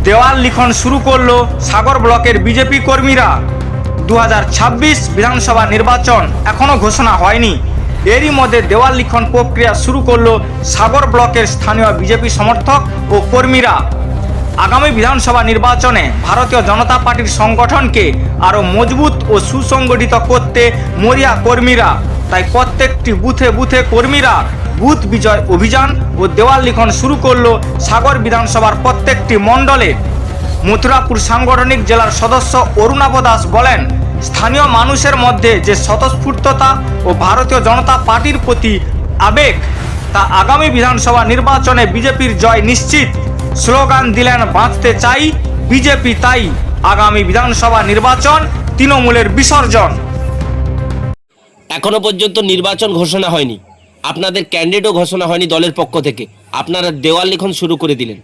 দেওয়াল লিখন শুরু করলো সাগর ব্লকের বিজেপি কর্মীরা। 2026 বিধানসভা নির্বাচন এখনো ঘোষণা হয়নি, এরই মধ্যে দেওয়াল লিখন প্রক্রিয়া শুরু করলো সাগর ব্লকের স্থানীয় বিজেপি সমর্থক ও কর্মীরা। আগামী বিধানসভা নির্বাচনে ভারতীয় জনতা পার্টির সংগঠনকে আরও মজবুত ও সুসংগঠিত করতে মরিয়া কর্মীরা। তাই প্রত্যেকটি বুথে বুথে কর্মীরা বুথ বিজয় অভিযান ও দেওয়াল লিখন শুরু করলো সাগর বিধানসভার প্রত্যেকটি মণ্ডলে। মথুরাপুর সাংগঠনিক জেলার সদস্য অরুণাভ দাস বলেন, স্থানীয় মানুষের মধ্যে যে স্বতঃস্ফূর্ততা ও ভারতীয় জনতা পার্টির প্রতি আবেগ, তা আগামী বিধানসভা নির্বাচনে বিজেপির জয় নিশ্চিত। স্লোগান দিলেন, বাঁচতে চাই বিজেপি তাই, আগামী বিধানসভা নির্বাচন তৃণমূলের বিসর্জন। এখনো পর্যন্ত নির্বাচন ঘোষণা হয়নি, আপনাদের ক্যান্ডিডেটও ঘোষণা হয়নি দলের পক্ষ থেকে, আপনারা দেওয়াল লিখন শুরু করে দিলেন।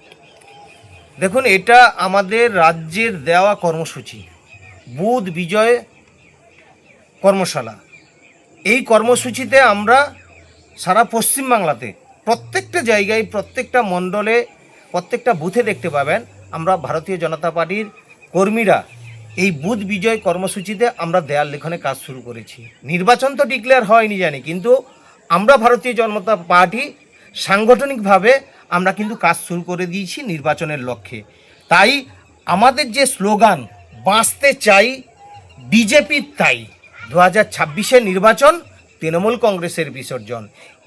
দেখুন, এটা আমাদের রাজ্যের দেওয়া কর্মসূচি, বুথ বিজয় কর্মশালা। এই কর্মসূচিতে আমরা সারা পশ্চিমবাংলাতে প্রত্যেকটা জায়গায়, প্রত্যেকটা মণ্ডলে, প্রত্যেকটা বুথে দেখতে পাবেন আমরা ভারতীয় জনতা পার্টির কর্মীরা এই বুথ বিজয় কর্মসূচিতে আমরা দেয়াল লিখনে কাজ শুরু করেছি। নির্বাচন তো ডিক্লেয়ার হয়নি জানি, কিন্তু আমরা ভারতীয় জনতা পার্টি সাংগঠনিকভাবে আমরা কিন্তু কাজ শুরু করে দিয়েছি নির্বাচনের লক্ষ্যে। তাই আমাদের যে স্লোগান, বাঁচতে চাই বিজেপি তাই, 2026 নির্বাচন তৃণমূল কংগ্রেসের বিসর্জন,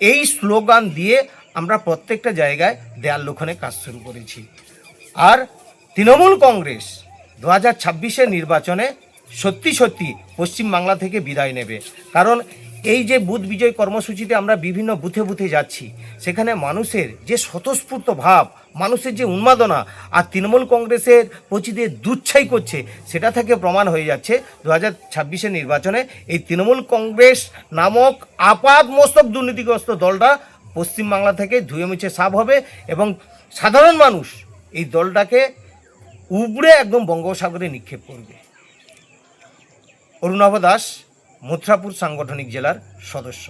এই স্লোগান দিয়ে আমরা প্রত্যেকটা জায়গায় দেয়াল লিখনে কাজ শুরু করেছি। আর তৃণমূল কংগ্রেস 2026 নির্বাচনে সত্যি সত্যি পশ্চিমবাংলা থেকে বিদায় নেবে। কারণ এই যে বুথ বিজয় কর্মসূচিতে আমরা বিভিন্ন বুথে বুথে যাচ্ছি, সেখানে মানুষের যে স্বতঃস্ফূর্ত ভাব, মানুষের যে উন্মাদনা আর তৃণমূল কংগ্রেসের প্রতি যে দুচ্ছাই করছে, সেটা থেকে প্রমাণ হয়ে যাচ্ছে 2026 নির্বাচনে এই তৃণমূল কংগ্রেস নামক আপাত মস্তক দুর্নীতিগ্রস্ত দলটা পশ্চিমবাংলা থেকে ধুয়ে মুছে সাফ হবে এবং সাধারণ মানুষ এই দলটাকে উবড়ে একদম বঙ্গোপসাগরে নিক্ষেপ করবে। অরুণাভ দাস, মথুরাপুর সাংগঠনিক জেলার সদস্য।